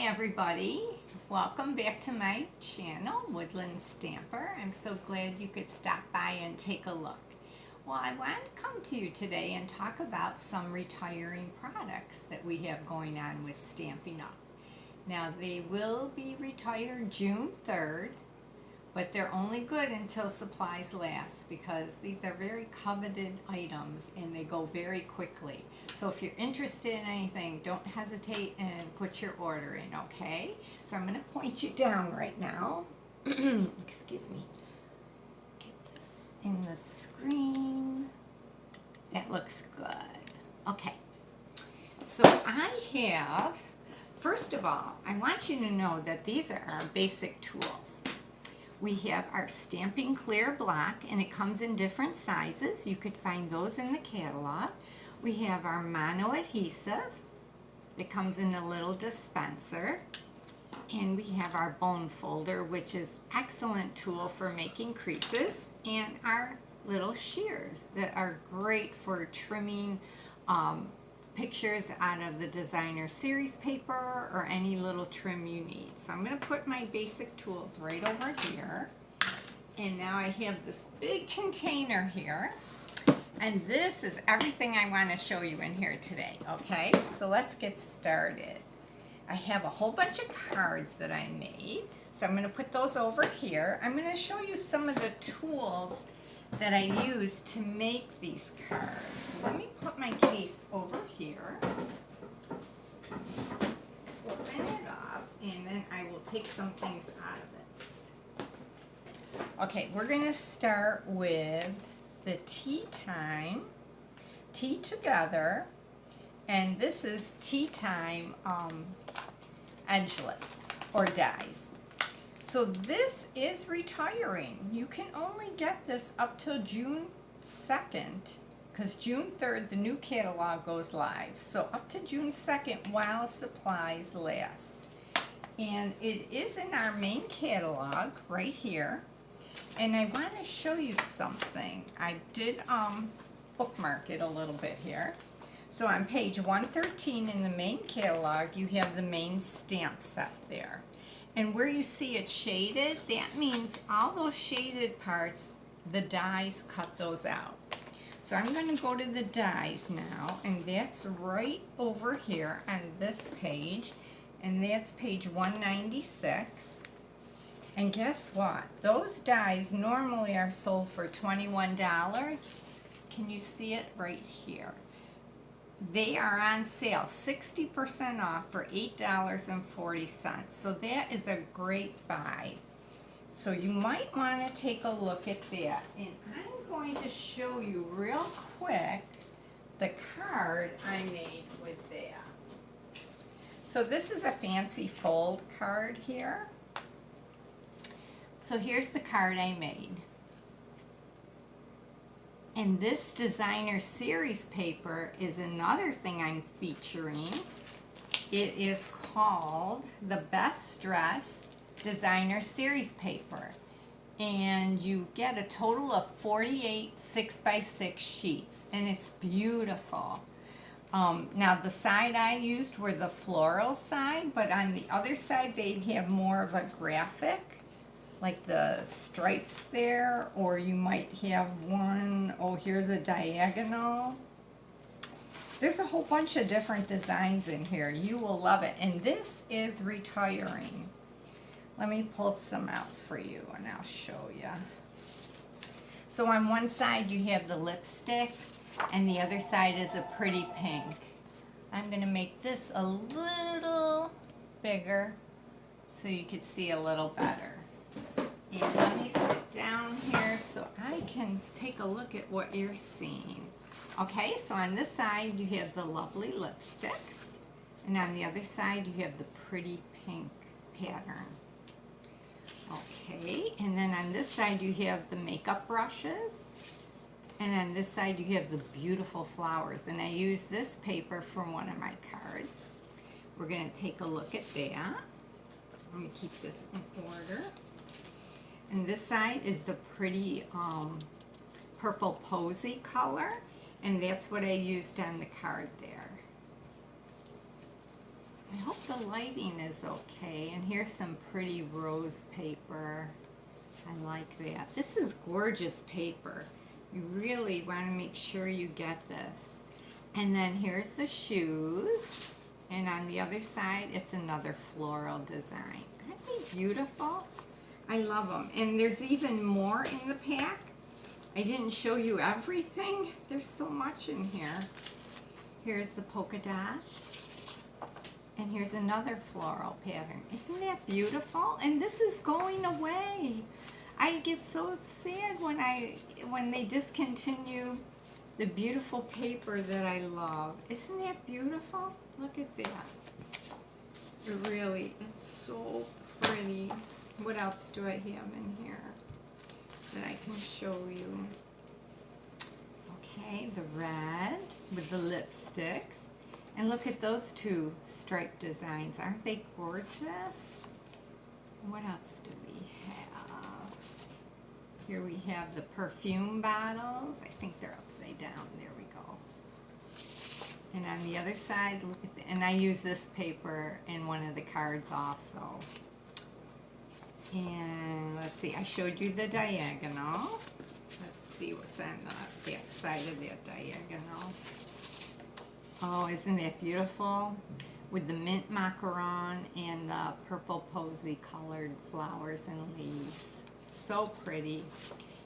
everybody, welcome back to my channel, Woodland Stamper. I'm so glad you could stop by and take a look. Well, I wanted to come to you today and talk about some retiring products that we have going on with Stampin' Up. Now, they will be retired June 3rd, but they're only good until supplies last because these are very coveted items and they go very quickly. So if you're interested in anything, don't hesitate and put your order in, okay? So I'm going to point you down right now. Excuse me. Get this in the screen. That looks good. Okay. So I have, first of all, I want you to know that these are our basic tools. We have our stamping clear block, and it comes in different sizes. You could find those in the catalog. We have our mono adhesive that comes in a little dispenser. And we have our bone folder, which is excellent tool for making creases, and our little shears that are great for trimming pictures out of the designer series paper or any little trim you need. So I'm going to put my basic tools right over here, and now I have this big container here, and this is everything I want to show you in here today. Okay, so let's get started. I have a whole bunch of cards that I made, so I'm going to put those over here. I'm going to show you some of the tools that I use to make these cards. Let me put my case over here, open it up, and then I will take some things out of it. Okay, we're going to start with the Tea Time, Tea Together, and this is Tea Time edgelets or dies. So this is retiring. You can only get this up till June 2nd, because June 3rd the new catalog goes live. So up to June 2nd while supplies last. And it is in our main catalog right here. And I want to show you something. I did bookmark it a little bit here. So on page 113 in the main catalog, you have the main stamp set there. And where you see it shaded, that means all those shaded parts, the dies cut those out. So I'm going to go to the dies now, and that's right over here on this page, and that's page 196. And guess what? Those dies normally are sold for $21. Can you see it right here? They are on sale, 60% off for $8.40. So that is a great buy. So you might want to take a look at that. And I'm going to show you real quick the card I made with that. So this is a fancy fold card here. So here's the card I made. And this designer series paper is another thing I'm featuring. It is called the Best Dress Designer Series Paper. And you get a total of 48 6x6 sheets. And it's beautiful. Now the side I used were the floral side, but on the other side they have more of a graphic, like the stripes there, or you might have one, oh, here's a diagonal. There's a whole bunch of different designs in here. You will love it. And this is retiring. Let me pull some out for you and I'll show you. So on one side you have the lipstick and the other side is a pretty pink. I'm going to make this a little bigger so you could see a little better. And let me sit down here so I can take a look at what you're seeing. Okay, so on this side you have the lovely lipsticks, and on the other side you have the pretty pink pattern. Okay, and then on this side you have the makeup brushes, and on this side you have the beautiful flowers. And I use this paper from one of my cards. We're going to take a look at that. Let me keep this in order. And this side is the pretty purple posy color, and that's what I used on the card there. I hope the lighting is okay. And here's some pretty rose paper. I like that. This is gorgeous paper. You really want to make sure you get this. And then here's the shoes. And on the other side, it's another floral design. Aren't they beautiful? I love them. And there's even more in the pack. I didn't show you everything. There's so much in here. Here's the polka dots. And here's another floral pattern. Isn't that beautiful? And this is going away. I get so sad when they discontinue the beautiful paper that I love. Isn't that beautiful? Look at that. It really is so pretty. What else do I have in here that I can show you? Okay, the red with the lipsticks. And look at those two striped designs. Aren't they gorgeous? What else do we have? Here we have the perfume bottles. I think they're upside down. There we go. And on the other side, look at the, and I use this paper in one of the cards also. And let's see, I showed you the diagonal. Let's see what's on the back side of that diagonal. Oh, isn't that beautiful? With the mint macaron and the purple posy colored flowers and leaves. So pretty.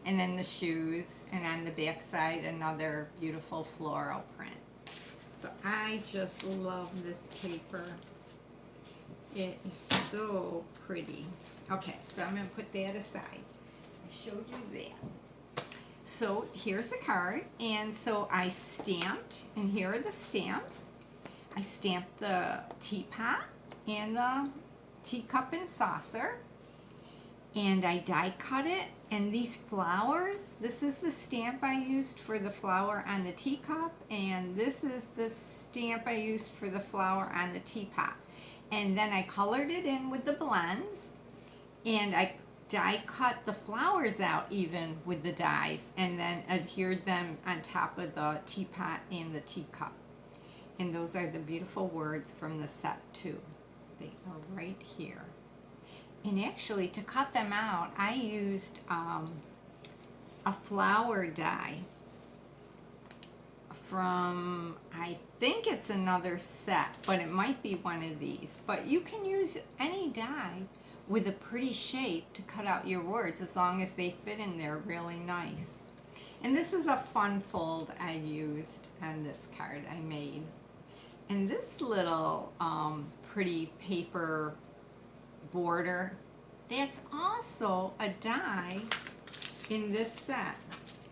And then the shoes, and on the back side, another beautiful floral print. So I just love this paper. It is so pretty. Okay, so I'm going to put that aside. I showed you that. So here's the card, and so I stamped, and here are the stamps. I stamped the teapot and the teacup and saucer, and I die cut it, and these flowers, this is the stamp I used for the flower on the teacup, and this is the stamp I used for the flower on the teapot. And then I colored it in with the blends, and I die cut the flowers out even with the dies, and then adhered them on top of the teapot and the teacup. And those are the beautiful words from the set too. They are right here. And actually, to cut them out, I used a flower die from, I think it's another set, but it might be one of these. But you can use any die with a pretty shape to cut out your words, as long as they fit in there really nice. And this is a fun fold I used on this card I made. And this little pretty paper border, that's also a die in this set.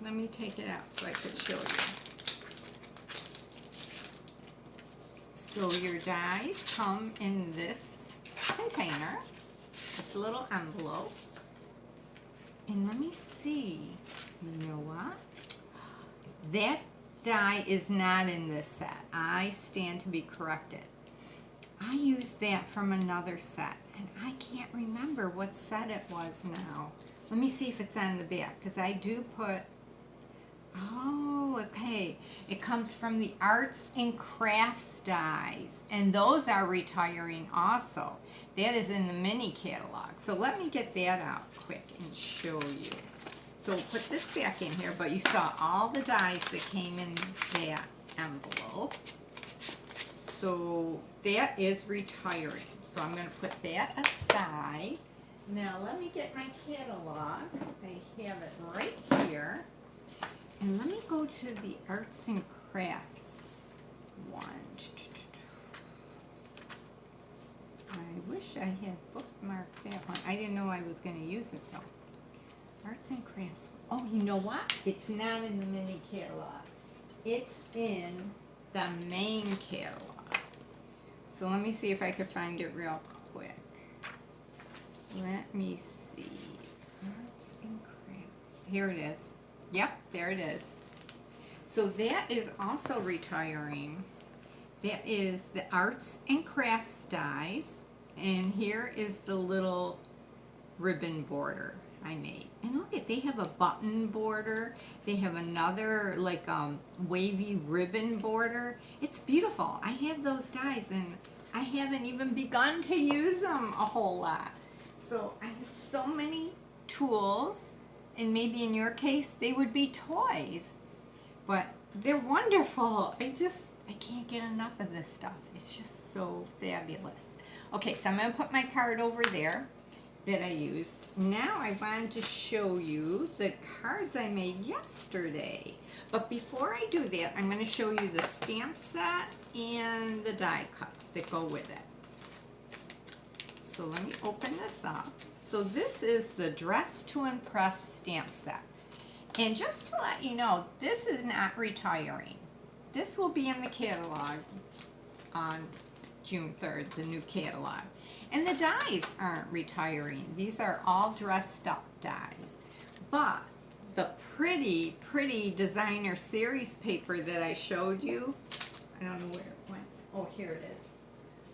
Let me take it out so I could show you. So your dies come in this container, this little envelope. And let me see, you know what? That die is not in this set. I stand to be corrected. I used that from another set, and I can't remember what set it was now. Let me see if it's on the back, because I do put, oh, okay. It comes from the Arts and Crafts dies, and those are retiring also. That is in the mini catalog. So let me get that out quick and show you. So we'll put this back in here, but you saw all the dies that came in that envelope. So that is retiring. So I'm going to put that aside. Now let me get my catalog. I have it right here. And let me go to the Arts and Crafts one. I wish I had bookmarked that one. I didn't know I was going to use it though. Arts and Crafts. Oh, you know what? It's not in the mini catalog. It's in the main catalog. So let me see if I can find it real quick. Let me see. Arts and Crafts. Here it is. Yep, there it is. So that is also retiring. That is the Arts and Crafts dies. And here is the little ribbon border I made. And look at, they have a button border. They have another like wavy ribbon border. It's beautiful. I have those dies, and I haven't even begun to use them a whole lot. So I have so many tools, and maybe in your case they would be toys, but they're wonderful. I can't get enough of this stuff. It's just so fabulous. Okay, so I'm going to put my card over there that I used. Now I wanted to show you the cards I made yesterday. But before I do that, I'm going to show you the stamp set and the die cuts that go with it. So let me open this up. So this is the Dress to Impress stamp set. And just to let you know, this is not retiring. This will be in the catalog on June 3rd, the new catalog. And the dies aren't retiring. These are all dressed up dies. But the pretty, pretty designer series paper that I showed you, I don't know where it went. Oh, here it is.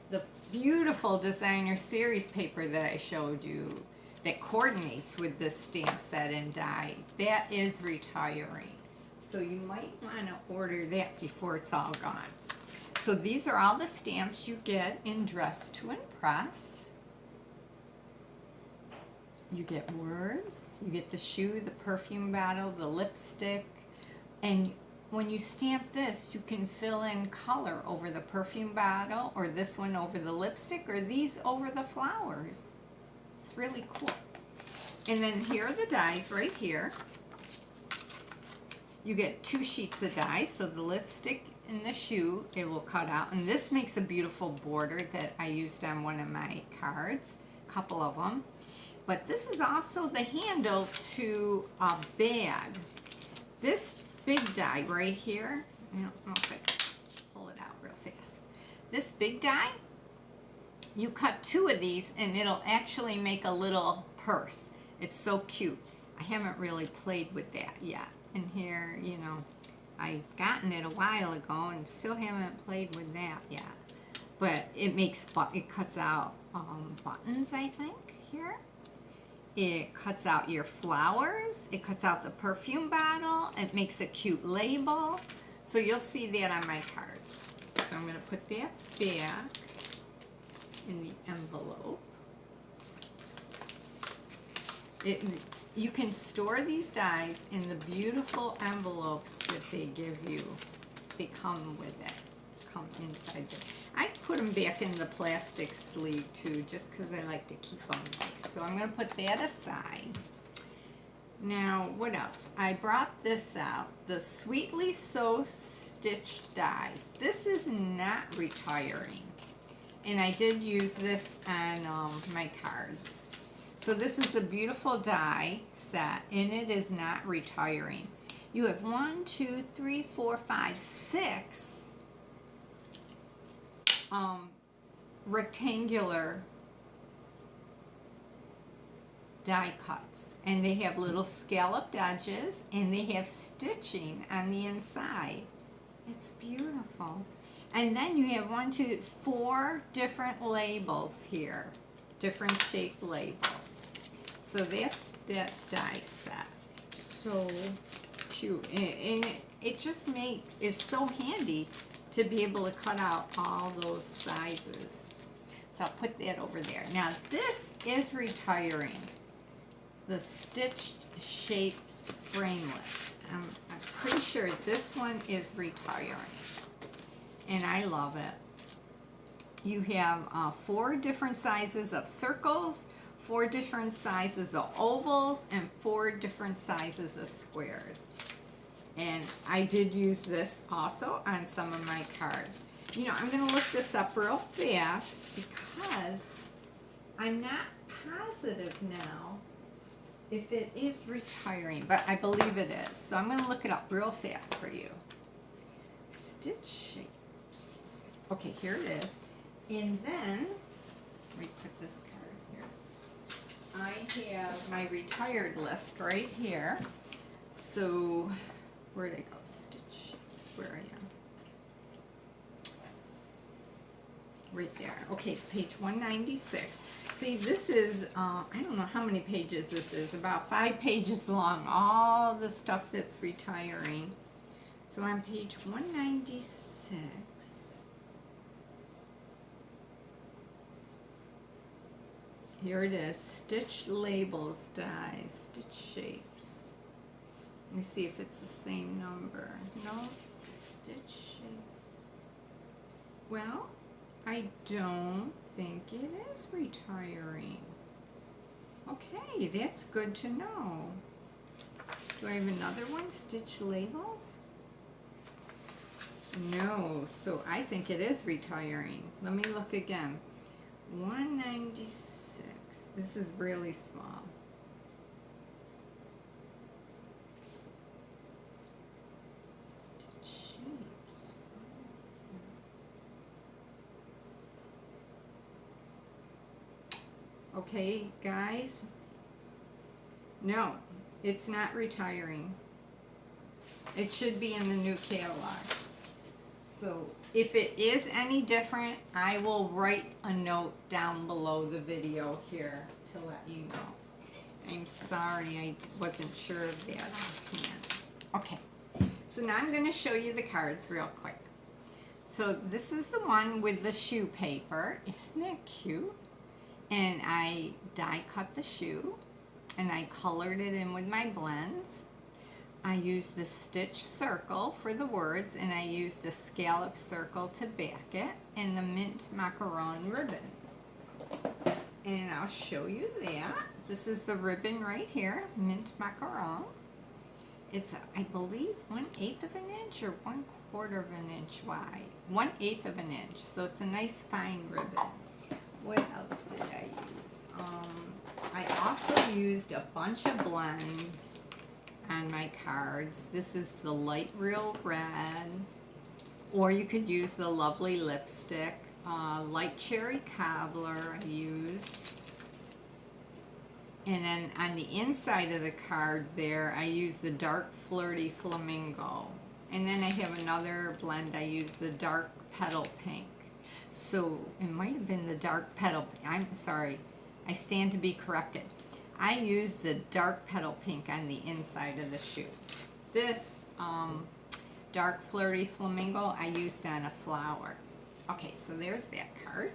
The beautiful designer series paper that I showed you that coordinates with this stamp set and die, that is retiring. So you might want to order that before it's all gone. So these are all the stamps you get in Dress to Impress. You get words, you get the shoe, the perfume bottle, the lipstick, and when you stamp this, you can fill in color over the perfume bottle, or this one over the lipstick, or these over the flowers. It's really cool. And then here are the dies right here. You get 2 sheets of dies, so the lipstick and the shoe, it will cut out. And this makes a beautiful border that I used on one of my cards, a couple of them. But this is also the handle to a bag. This big die right here, I don't know if I can pull it out real fast. This big die, you cut 2 of these and it'll actually make a little purse. It's so cute. I haven't really played with that yet. And here, you know, I gotten it a while ago and still haven't played with that yet. But it cuts out buttons, I think, here. It cuts out your flowers. It cuts out the perfume bottle. It makes a cute label. So you'll see that on my cards. So I'm going to put that back in the envelope. You can store these dies in the beautiful envelopes that they give you. They come with it. Come inside there. I put them back in the plastic sleeve too, just because I like to keep them nice. So I'm going to put that aside. Now, what else? I brought this out, the Sweetly So Stitched dies. This is not retiring, and I did use this on my cards. So this is a beautiful die set, and it is not retiring. You have 1, 2, 3, 4, 5, 6 rectangular die cuts, and they have little scalloped edges, and they have stitching on the inside. It's beautiful. And then you have 1, 2, 4 different labels here, different shaped labels. So that's that die set. So cute, and it just is so handy to be able to cut out all those sizes. So I'll put that over there. Now this is retiring. The Stitched Shapes Frameless. I'm pretty sure this one is retiring. And I love it. You have 4 different sizes of circles, 4 different sizes of ovals, and 4 different sizes of squares. And I did use this also on some of my cards. You know, I'm going to look this up real fast because I'm not positive now if it is retiring, but I believe it is. So I'm going to look it up real fast for you. Stitch Shapes. Okay, here it is. And then, let me put this card here. I have my retired list right here. So, where'd I go? Stitch Shapes. Where I am. Right there. Okay, page 196. See, this is, I don't know how many pages this is, about 5 pages long, all the stuff that's retiring. So on page 196, Here it is, Stitch Labels die, Stitch Shapes. Let me see if it's the same number. No, Stitch Shapes. Well, I don't think it is retiring. Okay, that's good to know. Do I have another one, Stitch Labels? No, so I think it is retiring. Let me look again. 196. This is really small. Stitch Shapes. Okay, guys. No, it's not retiring. It should be in the new catalog. So if it is any different, I will write a note down below the video here to let you know. I'm sorry, I wasn't sure of that offhand. Okay, so now I'm going to show you the cards real quick. So this is the one with the shoe paper. Isn't that cute? And I die cut the shoe and I colored it in with my blends. I used the stitch circle for the words, and I used a scallop circle to back it, and the mint macaron ribbon. And I'll show you that. This is the ribbon right here, mint macaron. It's, I believe, 1/8 of an inch or 1/4 of an inch wide. 1/8 of an inch, so it's a nice fine ribbon. What else did I use? I also used a bunch of blends on my cards. This is the light real red, or you could use the lovely lipstick. Light cherry cobbler I used, and then on the inside of the card there I used the dark flirty flamingo, and then I have another blend. I used the dark petal pink. So it might have been the dark petal. I'm sorry, I stand to be corrected. I used the dark petal pink on the inside of the shoe. This dark flirty flamingo I used on a flower. Okay, so there's that card.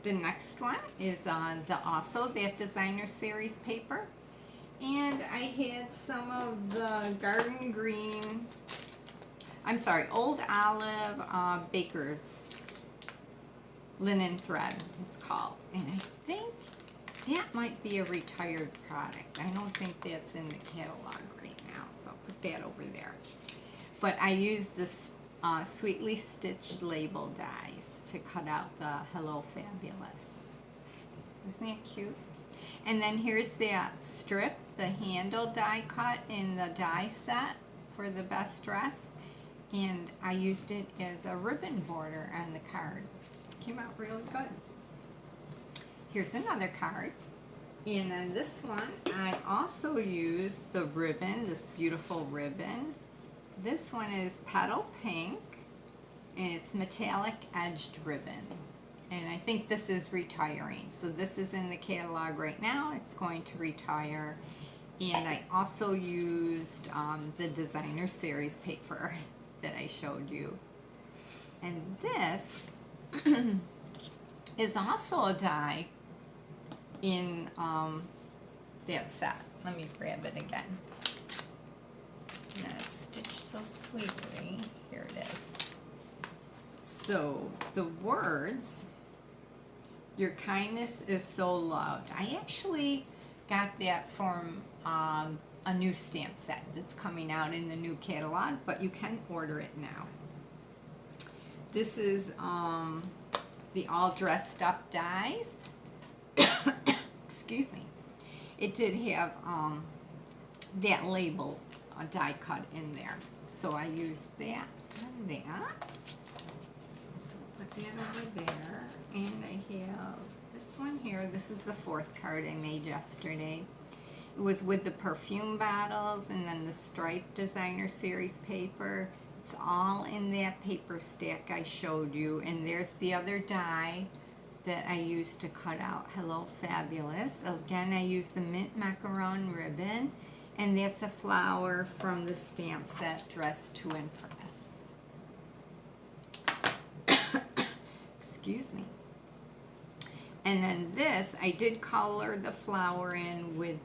The next one is also that designer series paper. And I had some of the garden green, old olive baker's linen thread, it's called. And I think that might be a retired product. I don't think that's in the catalog right now, so I'll put that over there. But I used this Sweetly Stitched label dies to cut out the Hello Fabulous. Isn't that cute? And then here's that strip, the handle die cut in the die set for the best dress. And I used it as a ribbon border on the card. Came out really good. Here's another card, and on this one I also used the ribbon, this beautiful ribbon. This one is petal pink, and it's metallic edged ribbon, and I think this is retiring. So this is in the catalog right now. It's going to retire. And I also used the designer series paper that I showed you, and this is also a die in that set. Let me grab it again. And it's stitched so sweetly. Here it is. So the words, your kindness is so loved. I actually got that from a new stamp set that's coming out in the new catalog, but you can order it now. This is the all dressed up dies. Excuse me. It did have that label die cut in there, so I used that and that. So put that over there, and I have this one here. This is the 4th card I made yesterday. It was with the Perfume Bottles and then the striped designer series paper. It's all in that paper stack I showed you, and there's the other die that I used to cut out Hello Fabulous. Again, I used the mint macaron ribbon, and that's a flower from the stamp set Dress to Impress. Excuse me. And then this, I did color the flower in with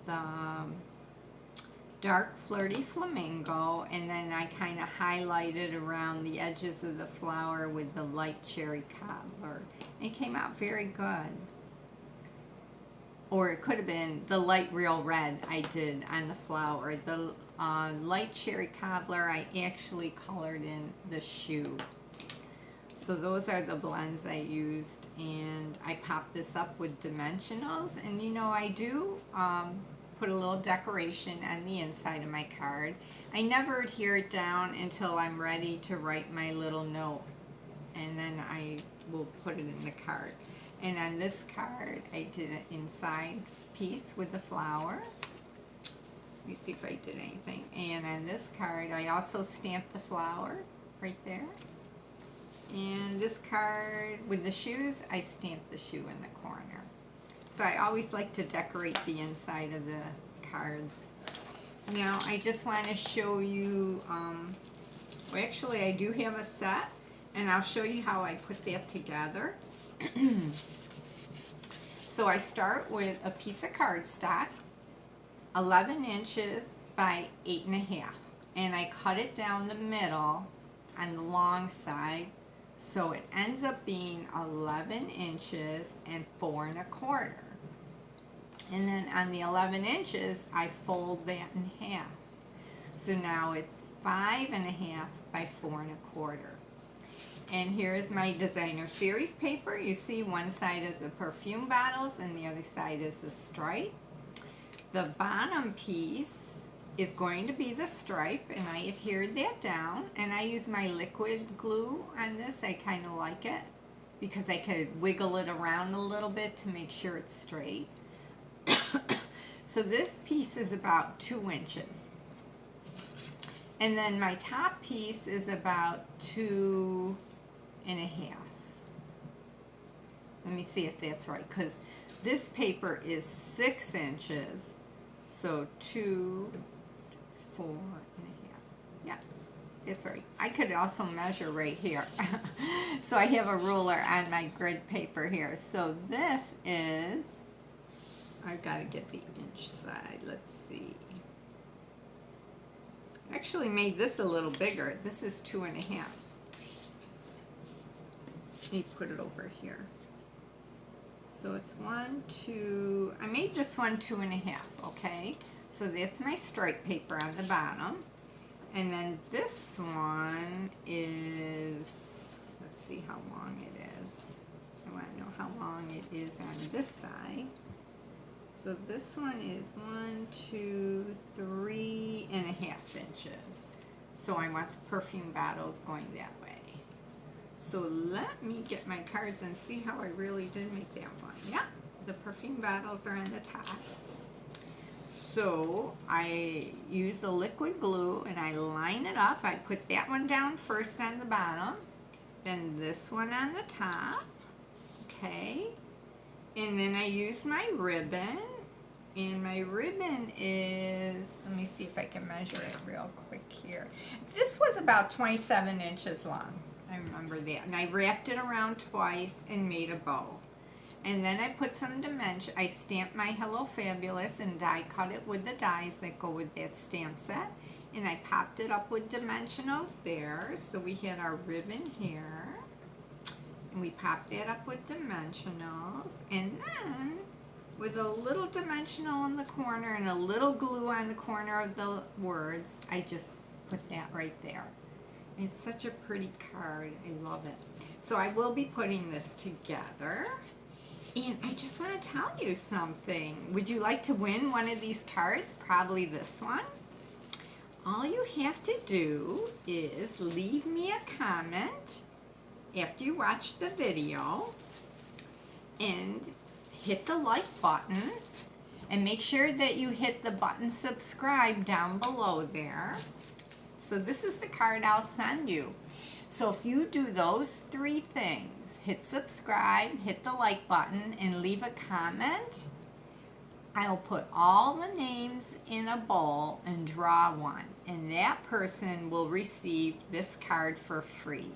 dark flirty flamingo, and then I kind of highlighted around the edges of the flower with the light cherry cobbler. It came out very good. Or it could have been the light real red I did on the flower. The light cherry cobbler I actually colored in the shoe. So those are the blends I used, and I popped this up with dimensionals. And you know, I do put a little decoration on the inside of my card. I never adhere it down until I'm ready to write my little note, and then I will put it in the card. And on this card, I did an inside piece with the flower. Let me see if I did anything. And on this card, I also stamped the flower right there. And this card with the shoes, I stamped the shoe in the corner. So I always like to decorate the inside of the cards. Now, I just want to show you, well, actually, I do have a set, and I'll show you how I put that together. So I start with a piece of cardstock, 11 inches by 8.5, and I cut it down the middle on the long side, so it ends up being 11 inches and 4 1/4. And then on the 11 inches, I fold that in half. So now it's 5.5 by 4 1/4. And here's my designer series paper. You see one side is the Perfume Bottles and the other side is the stripe. The bottom piece is going to be the stripe, and I adhered that down, and I use my liquid glue on this. I kind of like it because I could wiggle it around a little bit to make sure it's straight. So this piece is about 2 inches. And then my top piece is about 2.5. Let me see if that's right, because this paper is 6 inches, so 2, 4.5. Yeah, that's right. I could also measure right here. So I have a ruler on my grid paper here. So this is, I've got to get the inch side. Let's see. I actually made this a little bigger. This is 2.5. Let me put it over here. So it's 1, 2, I made this one 2.5, okay? So that's my stripe paper on the bottom. And then this one is, let's see how long it is. I want to know how long it is on this side. So this one is 1, 2, 3.5 inches. So I want the Perfume Bottles going that way. So let me get my cards and see how I really did make that one. Yeah, the Perfume Bottles are on the top. So I use the liquid glue and I line it up. I put that one down first on the bottom, then this one on the top, okay? And then I use my ribbon, and my ribbon is, let me see if I can measure it real quick here. This was about 27 inches long. I remember that. And I wrapped it around twice and made a bow. And then I put some dimension, I stamped my Hello Fabulous and die cut it with the dies that go with that stamp set. And I popped it up with dimensionals there. So we had our ribbon here. And we popped that up with dimensionals. And then with a little dimensional in the corner and a little glue on the corner of the words, I just put that right there. It's such a pretty card. I love it. So I will be putting this together. And I just want to tell you something. Would you like to win one of these cards? Probably this one. All you have to do is leave me a comment after you watch the video and hit the like button. And make sure that you hit the button subscribe down below there. So this is the card I'll send you. So if you do those 3 things, hit subscribe, hit the like button, and leave a comment, I'll put all the names in a bowl and draw one. And that person will receive this card for free.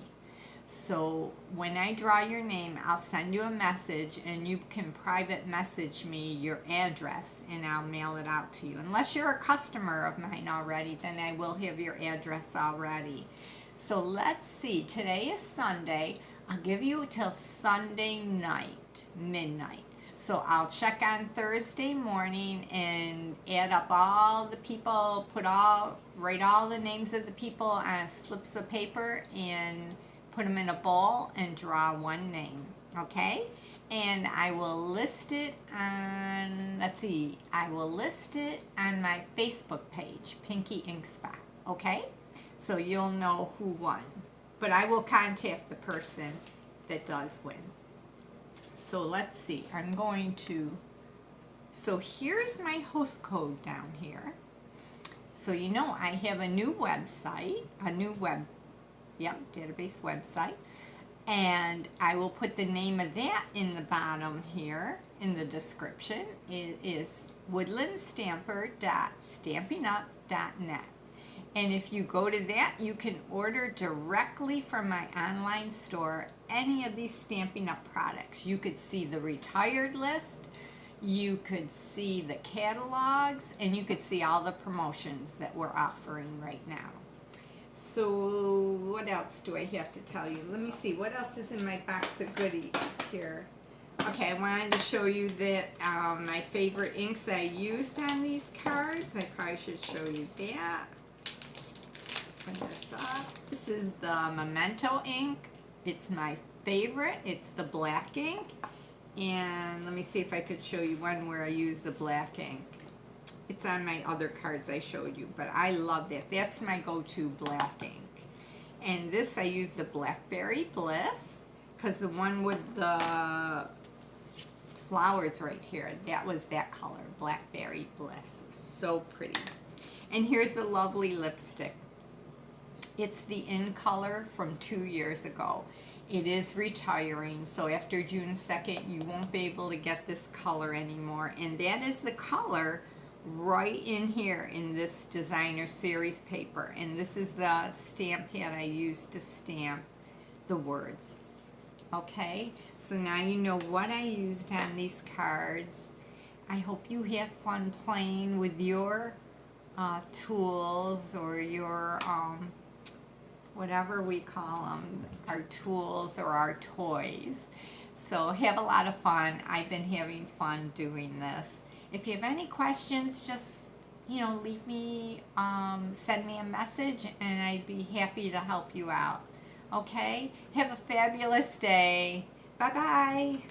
So when I draw your name, I'll send you a message and you can private message me your address and I'll mail it out to you. Unless you're a customer of mine already, then I will have your address already. So let's see, today is Sunday. I'll give you till Sunday night, midnight. So I'll check on Thursday morning and add up all the people, write all the names of the people on slips of paper and put them in a bowl and draw one name, okay? And I will list it on, I will list it on my Facebook page, Pinky Ink Spot, okay? So you'll know who won. But I will contact the person that does win. So let's see, so here's my host code down here. So you know I have a new website, database website. And I will put the name of that in the bottom here in the description. It is woodlandstamper.stampinup.net. And if you go to that, you can order directly from my online store any of these Stampin' Up! Products. You could see the retired list, you could see the catalogs, and you could see all the promotions that we're offering right now. So what else do I have to tell you? Let me see, what else is in my box of goodies here? Okay, I wanted to show you that my favorite inks I used on these cards. I probably should show you that. Put this up. This is the Memento Ink. It's my favorite. It's the black ink. And let me see if I could show you one where I use the black ink. It's on my other cards I showed you, but I love that. That's my go-to black ink. And this I use the Blackberry Bliss, because the one with the flowers right here, that was that color, Blackberry Bliss. So pretty. And here's the lovely lipstick. It's the In color from 2 years ago. It is retiring, so after June 2nd, you won't be able to get this color anymore. And that is the color right in here in this designer series paper. And this is the stamp pad I used to stamp the words. Okay, so now you know what I used on these cards. I hope you have fun playing with your tools or your whatever we call them, our tools or our toys. So have a lot of fun. I've been having fun doing this. If you have any questions, just leave me, send me a message, and I'd be happy to help you out. Okay? Have a fabulous day. Bye-bye.